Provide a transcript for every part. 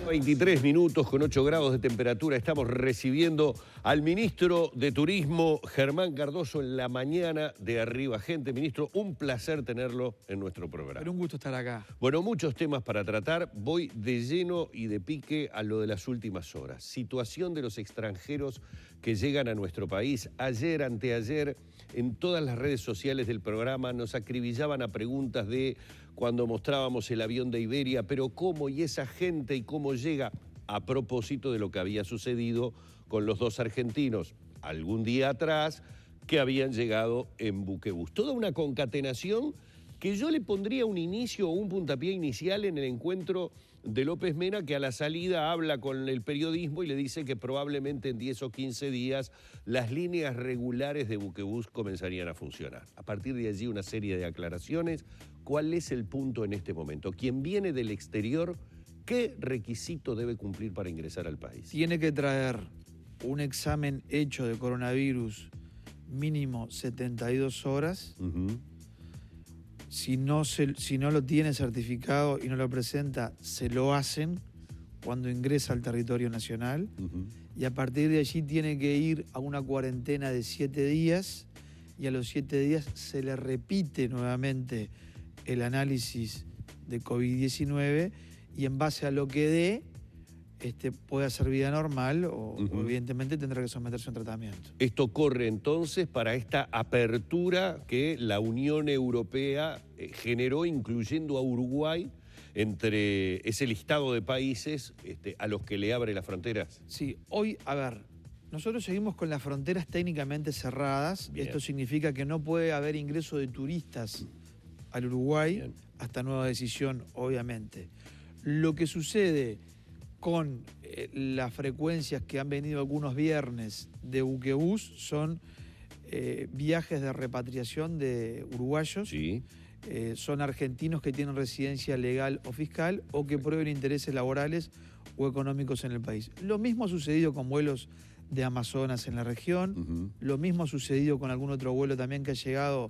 23 minutos con 8 grados de temperatura. Estamos recibiendo al ministro de Turismo, Germán Cardoso, en la mañana de Arriba Gente. Ministro, un placer tenerlo en nuestro programa. Pero un gusto estar acá. Bueno, muchos temas para tratar. Voy de lleno y de pique a lo de las últimas horas. Situación de los extranjeros que llegan a nuestro país. Ayer, anteayer, en todas las redes sociales del programa nos acribillaban a preguntas de cuando mostrábamos el avión de Iberia, pero cómo y esa gente y cómo llega, a propósito de lo que había sucedido con los dos argentinos algún día atrás que habían llegado en buquebús. Toda una concatenación que yo le pondría un inicio o un puntapié inicial en el encuentro de López Mena, que a la salida habla con el periodismo y le dice que probablemente en 10 o 15 días las líneas regulares de buquebús comenzarían a funcionar. A partir de allí una serie de aclaraciones. ¿Cuál es el punto en este momento? Quien viene del exterior, ¿qué requisito debe cumplir para ingresar al país? Tiene que traer un examen hecho de coronavirus mínimo 72 horas. Si no lo tiene certificado y no lo presenta, se lo hacen cuando ingresa al territorio nacional. Y a partir de allí tiene que ir a una cuarentena de 7 días y a los 7 días se le repite nuevamente el análisis de COVID-19 y en base a lo que dé, puede hacer vida normal o evidentemente tendrá que someterse a un tratamiento. Esto corre entonces para esta apertura que la Unión Europea generó, incluyendo a Uruguay, entre ese listado de países a los que le abre las fronteras. Sí, hoy, a ver, nosotros seguimos con las fronteras técnicamente cerradas. Bien. Esto significa que no puede haber ingreso de turistas al Uruguay. Bien. Hasta nueva decisión, obviamente. Lo que sucede con las frecuencias que han venido algunos viernes de buquebús son viajes de repatriación de uruguayos. Sí. Son argentinos que tienen residencia legal o fiscal o que prueben intereses laborales o económicos en el país. Lo mismo ha sucedido con vuelos de Amazonas en la región. Lo mismo ha sucedido con algún otro vuelo también que ha llegado,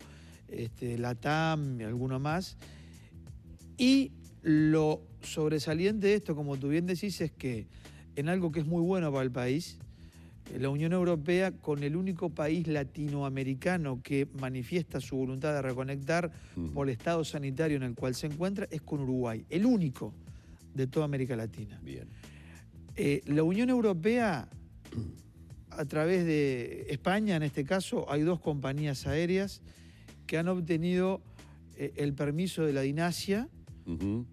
LATAM y alguno más. Y lo sobresaliente de esto, como tú bien decís, es que en algo que es muy bueno para el país, la Unión Europea, con el único país latinoamericano que manifiesta su voluntad de reconectar por el estado sanitario en el cual se encuentra, es con Uruguay, el único de toda América Latina. Bien. La Unión Europea, a través de España, en este caso, hay 2 compañías aéreas que han obtenido el permiso de la DINASIA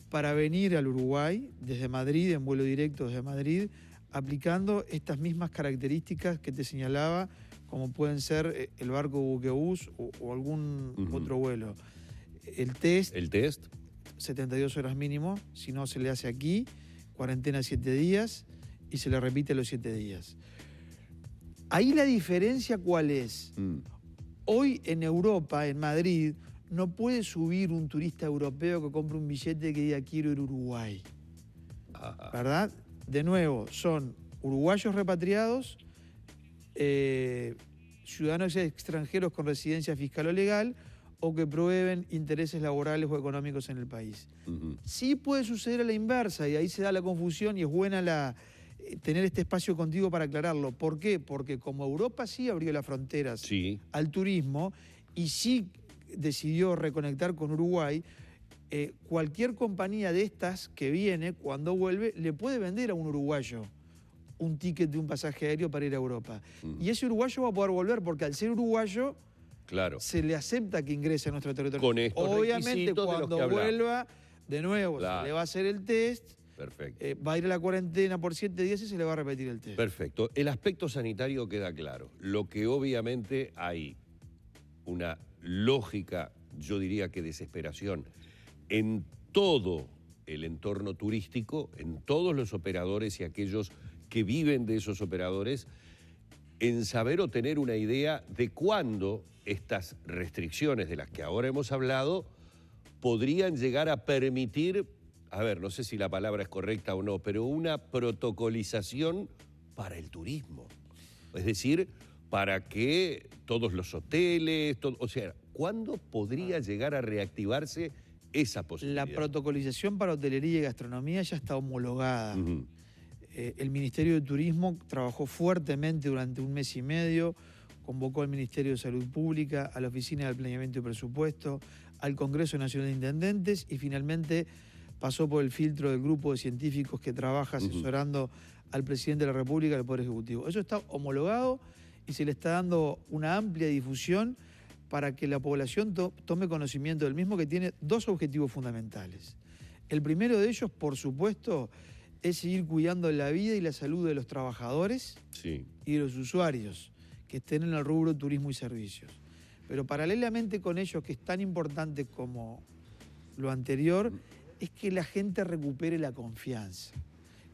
para venir al Uruguay desde Madrid, en vuelo directo desde Madrid, aplicando estas mismas características que te señalaba, como pueden ser el barco buquebús o algún otro vuelo. El test, 72 horas mínimo, si no se le hace aquí, cuarentena 7 días y se le repite los 7 días. Ahí la diferencia, ¿cuál es? Hoy en Europa, en Madrid, no puede subir un turista europeo que compre un billete que diga quiero ir a Uruguay. ¿Verdad? De nuevo, son uruguayos repatriados, ciudadanos extranjeros con residencia fiscal o legal o que prueben intereses laborales o económicos en el país. Sí puede suceder a la inversa y ahí se da la confusión y es buena tener este espacio contigo para aclararlo. ¿Por qué? Porque como Europa sí abrió las fronteras al turismo y sí decidió reconectar con Uruguay, cualquier compañía de estas que viene, cuando vuelve, le puede vender a un uruguayo un ticket de un pasaje aéreo para ir a Europa. Y ese uruguayo va a poder volver porque al ser uruguayo, se le acepta que ingrese a nuestro territorio. Con estos obviamente cuando vuelva, de nuevo, se le va a hacer el test. Perfecto. Va a ir a la cuarentena por 7 días y se le va a repetir el test. Perfecto. El aspecto sanitario queda claro. Lo que obviamente hay una lógica, yo diría que desesperación, en todo el entorno turístico, en todos los operadores y aquellos que viven de esos operadores, en saber o tener una idea de cuándo estas restricciones de las que ahora hemos hablado podrían llegar a permitir, a ver, no sé si la palabra es correcta o no, pero una protocolización para el turismo. Es decir, para que todos los hoteles, o sea, ¿cuándo podría llegar a reactivarse esa posibilidad. La protocolización para hotelería y gastronomía ya está homologada. El Ministerio de Turismo trabajó fuertemente durante un mes y medio, convocó al Ministerio de Salud Pública, a la Oficina del Planeamiento y Presupuesto, al Congreso Nacional de Intendentes y finalmente pasó por el filtro del grupo de científicos que trabaja asesorando al Presidente de la República y al Poder Ejecutivo. Eso está homologado y se le está dando una amplia difusión para que la población tome conocimiento del mismo, que tiene dos objetivos fundamentales. El primero de ellos, por supuesto, es seguir cuidando la vida y la salud de los trabajadores y de los usuarios que estén en el rubro turismo y servicios. Pero paralelamente con ello, que es tan importante como lo anterior, es que la gente recupere la confianza.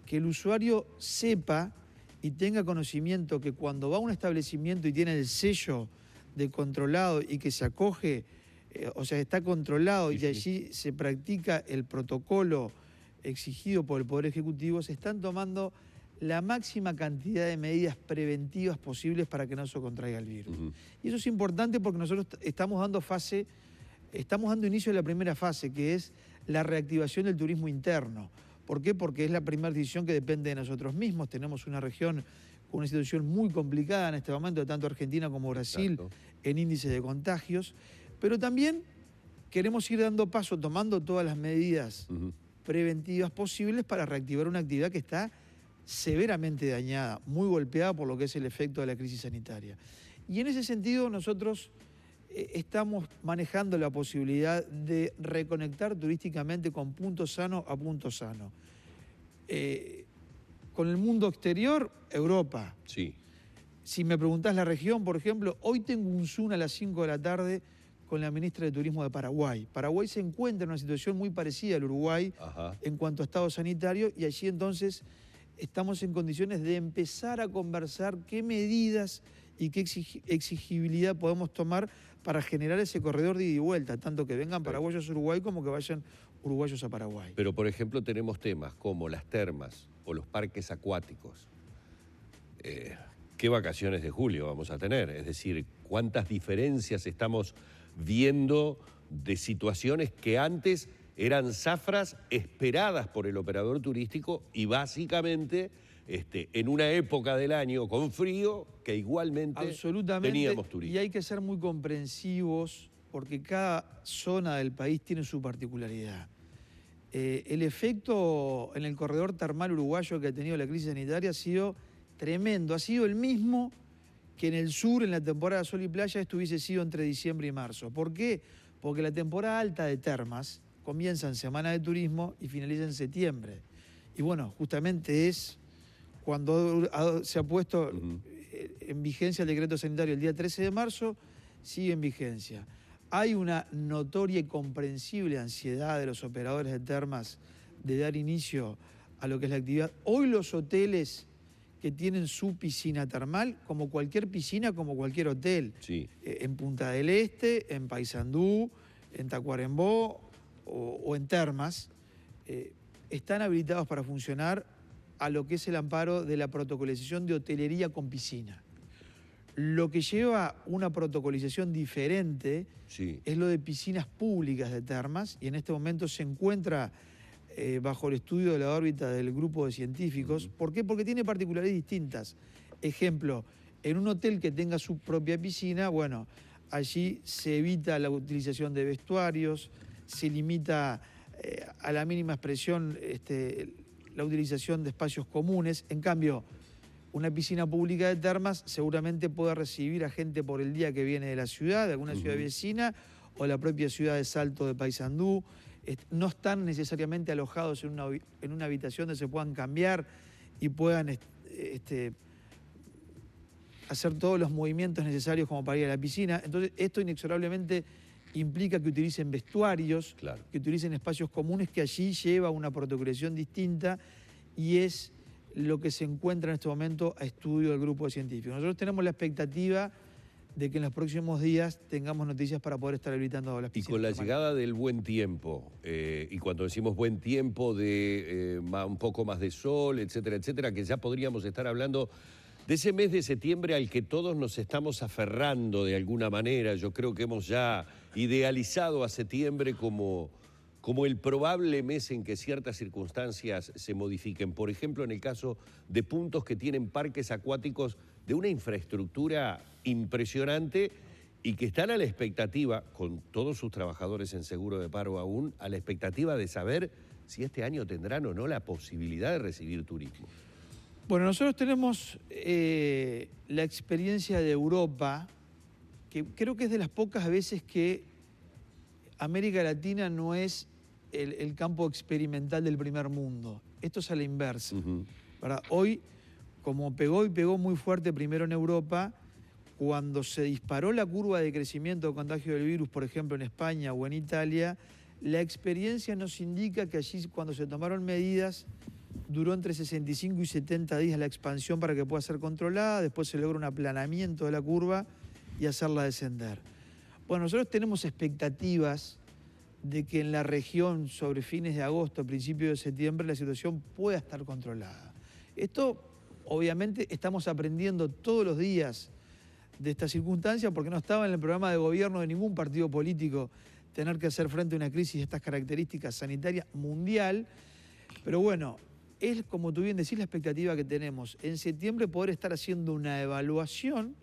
Que el usuario sepa y tenga conocimiento que cuando va a un establecimiento y tiene el sello de controlado y que se acoge, o sea, está controlado y allí se practica el protocolo exigido por el Poder Ejecutivo, se están tomando la máxima cantidad de medidas preventivas posibles para que no se contraiga el virus. Y eso es importante porque nosotros estamos dando inicio a la primera fase, que es la reactivación del turismo interno. ¿Por qué? Porque es la primera decisión que depende de nosotros mismos. Tenemos una región con una situación muy complicada en este momento, tanto Argentina como Brasil, en índice de contagios, pero también queremos ir dando paso, tomando todas las medidas preventivas posibles para reactivar una actividad que está severamente dañada, muy golpeada por lo que es el efecto de la crisis sanitaria. Y en ese sentido nosotros estamos manejando la posibilidad de reconectar turísticamente con punto sano a punto sano. Con el mundo exterior, Europa. Si me preguntás la región, por ejemplo, hoy tengo un Zoom a las 5 de la tarde con la ministra de Turismo de Paraguay. Paraguay se encuentra en una situación muy parecida al Uruguay en cuanto a estado sanitario y allí entonces estamos en condiciones de empezar a conversar qué medidas y qué exigibilidad podemos tomar para generar ese corredor de ida y vuelta, tanto que vengan paraguayos a Uruguay como que vayan uruguayos a Paraguay. Pero, por ejemplo, tenemos temas como las termas o los parques acuáticos. ¿Qué vacaciones de julio vamos a tener? Es decir, ¿cuántas diferencias estamos viendo de situaciones que antes eran zafras esperadas por el operador turístico y básicamente en una época del año con frío que igualmente teníamos turismo? Y hay que ser muy comprensivos porque cada zona del país tiene su particularidad. El efecto en el corredor termal uruguayo que ha tenido la crisis sanitaria ha sido tremendo, ha sido el mismo que en el sur, en la temporada Sol y Playa, esto hubiese sido entre diciembre y marzo. ¿Por qué? Porque la temporada alta de termas comienza en Semana de Turismo y finaliza en septiembre. Y bueno, justamente es cuando se ha puesto en vigencia el decreto sanitario el día 13 de marzo, sigue en vigencia. Hay una notoria y comprensible ansiedad de los operadores de termas de dar inicio a lo que es la actividad. Hoy los hoteles que tienen su piscina termal, como cualquier piscina, como cualquier hotel, en Punta del Este, en Paysandú, en Tacuarembó o en Termas, están habilitados para funcionar a lo que es el amparo de la protocolización de hotelería con piscina. Lo que lleva una protocolización diferente es lo de piscinas públicas de termas, y en este momento se encuentra bajo el estudio de la órbita del grupo de científicos. ¿Por qué? Porque tiene particularidades distintas. Ejemplo, en un hotel que tenga su propia piscina, bueno, allí se evita la utilización de vestuarios, se limita a la mínima expresión la utilización de espacios comunes. En cambio, una piscina pública de termas seguramente puede recibir a gente por el día que viene de la ciudad, de alguna ciudad vecina, o de la propia ciudad de Salto de Paysandú. No están necesariamente alojados en una habitación donde se puedan cambiar y puedan hacer todos los movimientos necesarios como para ir a la piscina. Entonces, esto inexorablemente implica que utilicen vestuarios, que utilicen espacios comunes, que allí lleva una protocolización distinta y es lo que se encuentra en este momento a estudio del grupo de científicos. Nosotros tenemos la expectativa de que en los próximos días tengamos noticias para poder estar habilitando las piscinas. Y con la llegada del buen tiempo, y cuando decimos buen tiempo de un poco más de sol, etcétera, etcétera, que ya podríamos estar hablando de ese mes de septiembre al que todos nos estamos aferrando de alguna manera. Yo creo que hemos ya idealizado a septiembre como como el probable mes en que ciertas circunstancias se modifiquen. Por ejemplo, en el caso de puntos que tienen parques acuáticos de una infraestructura impresionante y que están a la expectativa, con todos sus trabajadores en seguro de paro aún, a la expectativa de saber si este año tendrán o no la posibilidad de recibir turismo. Bueno, nosotros tenemos la experiencia de Europa, que creo que es de las pocas veces que América Latina no es el campo experimental del primer mundo. Esto es a la inversa. ¿Verdad? Hoy, como pegó y pegó muy fuerte primero en Europa, cuando se disparó la curva de crecimiento de contagio del virus, por ejemplo en España o en Italia, la experiencia nos indica que allí cuando se tomaron medidas, duró entre 65 y 70 días la expansión para que pueda ser controlada, después se logra un aplanamiento de la curva y hacerla descender. Bueno, nosotros tenemos expectativas de que en la región sobre fines de agosto, principios de septiembre, la situación pueda estar controlada. Esto, obviamente, estamos aprendiendo todos los días de esta circunstancia porque no estaba en el programa de gobierno de ningún partido político tener que hacer frente a una crisis de estas características sanitarias mundial. Pero bueno, es, como tú bien decís, la expectativa que tenemos. En septiembre poder estar haciendo una evaluación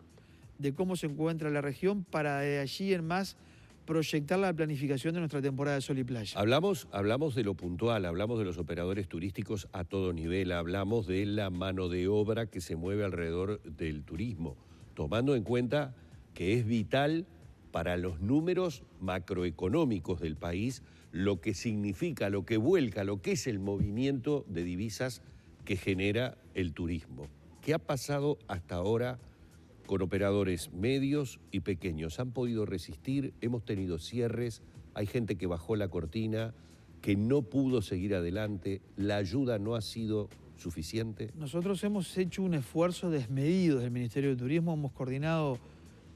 de cómo se encuentra la región para de allí en más proyectar la planificación de nuestra temporada de sol y playa. Hablamos de lo puntual, hablamos de los operadores turísticos a todo nivel, hablamos de la mano de obra que se mueve alrededor del turismo, tomando en cuenta que es vital para los números macroeconómicos del país lo que significa, lo que vuelca, lo que es el movimiento de divisas que genera el turismo. ¿Qué ha pasado hasta ahora con operadores medios y pequeños? ¿Han podido resistir? ¿Hemos tenido cierres? ¿Hay gente que bajó la cortina, que no pudo seguir adelante? ¿La ayuda no ha sido suficiente? Nosotros hemos hecho un esfuerzo desmedido del Ministerio de Turismo, hemos coordinado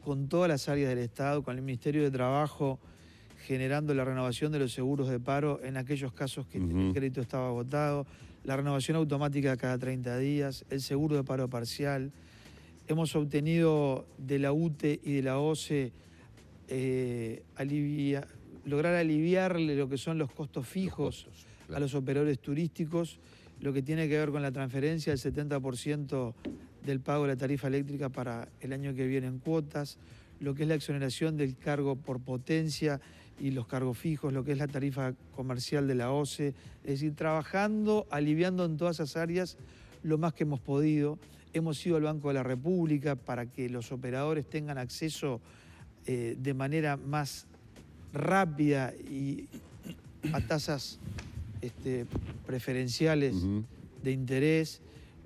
con todas las áreas del Estado, con el Ministerio de Trabajo, generando la renovación de los seguros de paro en aquellos casos que el crédito estaba agotado, la renovación automática cada 30 días, el seguro de paro parcial. Hemos obtenido de la UTE y de la OCE lograr aliviarle lo que son los costos fijos a los operadores turísticos, lo que tiene que ver con la transferencia del 70% del pago de la tarifa eléctrica para el año que viene en cuotas, lo que es la exoneración del cargo por potencia y los cargos fijos, lo que es la tarifa comercial de la OCE, es decir, trabajando, aliviando en todas esas áreas lo más que hemos podido. Hemos ido al Banco de la República para que los operadores tengan acceso de manera más rápida y a tasas preferenciales de interés.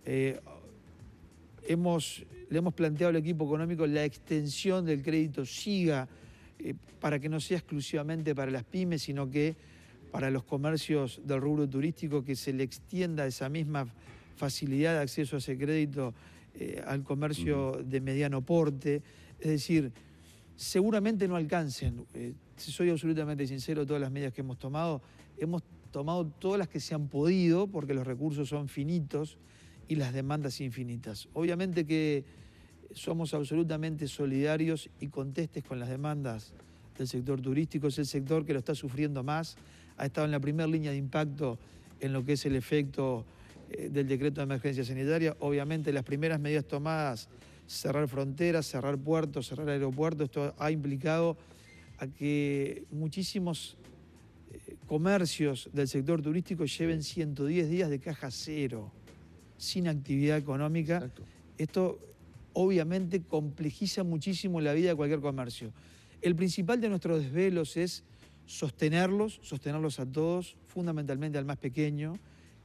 Le hemos planteado al equipo económico la extensión del crédito SIGA para que no sea exclusivamente para las pymes, sino que para los comercios del rubro turístico, que se le extienda esa misma facilidad de acceso a ese crédito al comercio de mediano porte. Es decir, seguramente no alcancen, si soy absolutamente sincero, todas las medidas que hemos tomado todas las que se han podido, porque los recursos son finitos y las demandas infinitas. Obviamente que somos absolutamente solidarios y contestes con las demandas del sector turístico. Es el sector que lo está sufriendo más, ha estado en la primera línea de impacto en lo que es el efecto del decreto de emergencia sanitaria. Obviamente las primeras medidas tomadas, cerrar fronteras, cerrar puertos, cerrar aeropuertos, esto ha implicado a que muchísimos comercios del sector turístico lleven 110 días de caja cero, sin actividad económica. Exacto. Esto obviamente complejiza muchísimo la vida de cualquier comercio. El principal de nuestros desvelos es sostenerlos a todos, fundamentalmente al más pequeño,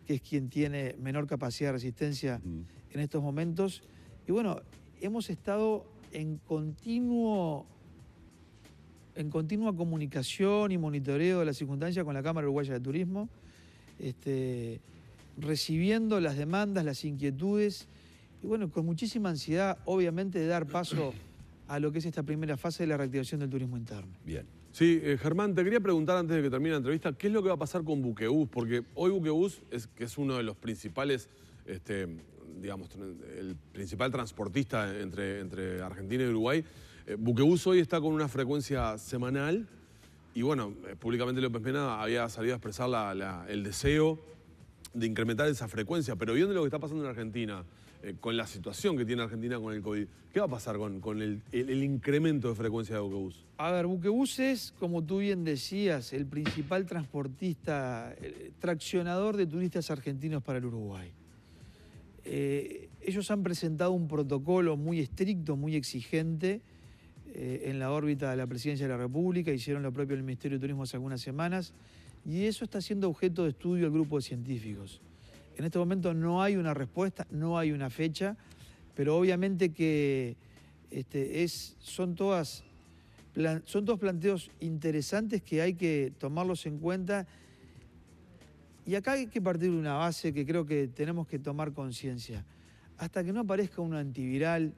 que es quien tiene menor capacidad de resistencia en estos momentos. Y bueno, hemos estado en continua comunicación y monitoreo de la circunstancia con la Cámara Uruguaya de Turismo, recibiendo las demandas, las inquietudes, y bueno, con muchísima ansiedad, obviamente, de dar paso a lo que es esta primera fase de la reactivación del turismo interno. Bien. Sí, Germán, te quería preguntar antes de que termine la entrevista, ¿qué es lo que va a pasar con Buquebus? Porque hoy Buquebus que es uno de los principales, digamos, el principal transportista entre Argentina y Uruguay. Buquebus hoy está con una frecuencia semanal Y bueno, públicamente López Mena había salido a expresar el deseo de incrementar esa frecuencia, pero viendo lo que está pasando en Argentina, con la situación que tiene Argentina con el COVID, ¿qué va a pasar con el incremento de frecuencia de buquebús? A ver, buquebús es, como tú bien decías, el principal transportista, traccionador de turistas argentinos para el Uruguay. Ellos han presentado un protocolo muy estricto, muy exigente, en la órbita de la Presidencia de la República, hicieron lo propio el Ministerio de Turismo hace algunas semanas, y eso está siendo objeto de estudio del grupo de científicos. En este momento no hay una respuesta, no hay una fecha, pero obviamente que son todos planteos interesantes que hay que tomarlos en cuenta. Y acá hay que partir de una base que creo que tenemos que tomar conciencia. Hasta que no aparezca un antiviral,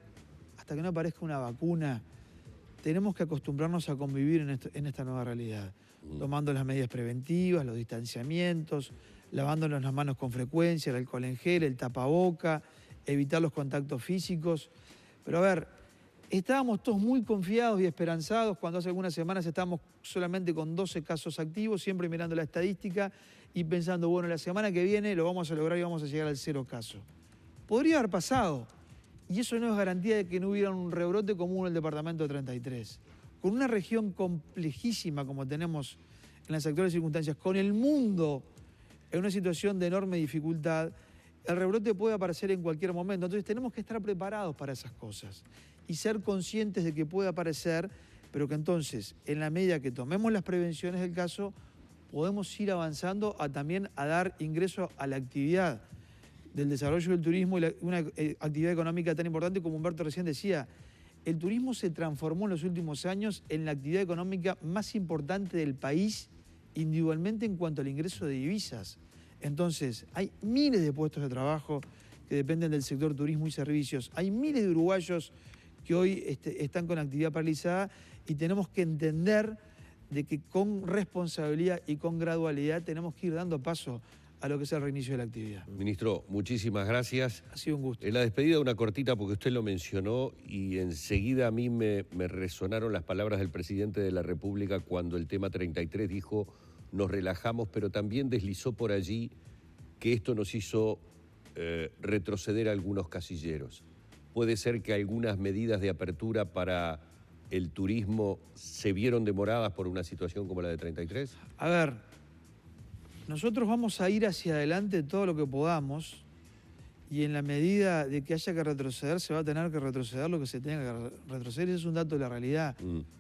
hasta que no aparezca una vacuna, tenemos que acostumbrarnos a convivir en esta nueva realidad, tomando las medidas preventivas, los distanciamientos, lavándonos las manos con frecuencia, el alcohol en gel, el tapaboca, evitar los contactos físicos. Pero a ver, estábamos todos muy confiados y esperanzados cuando hace algunas semanas estábamos solamente con 12 casos activos, siempre mirando la estadística y pensando, bueno, la semana que viene lo vamos a lograr y vamos a llegar al 0 caso. Podría haber pasado, y eso no es garantía de que no hubiera un rebrote como en el departamento de 33. Con una región complejísima como tenemos en las actuales circunstancias, con el mundo en una situación de enorme dificultad, el rebrote puede aparecer en cualquier momento. Entonces tenemos que estar preparados para esas cosas y ser conscientes de que puede aparecer, pero que entonces, en la medida que tomemos las prevenciones del caso, podemos ir avanzando también a dar ingreso a la actividad del desarrollo del turismo y una actividad económica tan importante como Humberto recién decía. El turismo se transformó en los últimos años en la actividad económica más importante del país, individualmente en cuanto al ingreso de divisas. Entonces, hay miles de puestos de trabajo que dependen del sector turismo y servicios. Hay miles de uruguayos que hoy están con actividad paralizada y tenemos que entender de que con responsabilidad y con gradualidad tenemos que ir dando paso a lo que es el reinicio de la actividad. Ministro, muchísimas gracias. Ha sido un gusto. En la despedida una cortita porque usted lo mencionó y enseguida a mí me resonaron las palabras del presidente de la República cuando el tema 33 dijo nos relajamos, pero también deslizó por allí que esto nos hizo retroceder a algunos casilleros. Puede ser que algunas medidas de apertura para el turismo se vieron demoradas por una situación como la de 33. A ver, nosotros vamos a ir hacia adelante todo lo que podamos y en la medida de que haya que retroceder, se va a tener que retroceder lo que se tenga que retroceder. Ese es un dato de la realidad,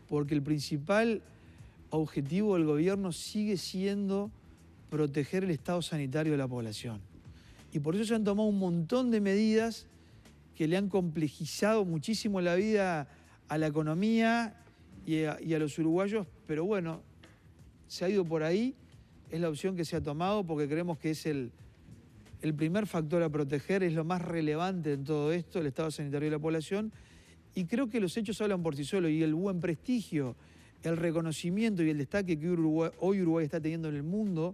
porque el principal objetivo del gobierno sigue siendo proteger el estado sanitario de la población. Y por eso se han tomado un montón de medidas que le han complejizado muchísimo la vida a la economía y a los uruguayos, pero bueno, se ha ido por ahí. Es la opción que se ha tomado porque creemos que es el primer factor a proteger, es lo más relevante en todo esto, el estado sanitario de la población. Y creo que los hechos hablan por sí solos y el buen prestigio, el reconocimiento y el destaque que hoy Uruguay está teniendo en el mundo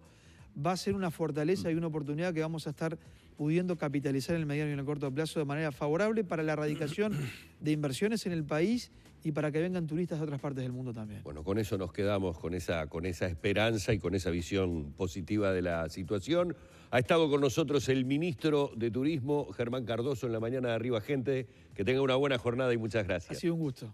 va a ser una fortaleza y una oportunidad que vamos a estar pudiendo capitalizar en el mediano y en el corto plazo de manera favorable para la erradicación de inversiones en el país y para que vengan turistas de otras partes del mundo también. Bueno, con eso nos quedamos, con esa esperanza y con esa visión positiva de la situación. Ha estado con nosotros el ministro de Turismo, Germán Cardoso, en la mañana de Arriba Gente. Que tenga una buena jornada y muchas gracias. Ha sido un gusto.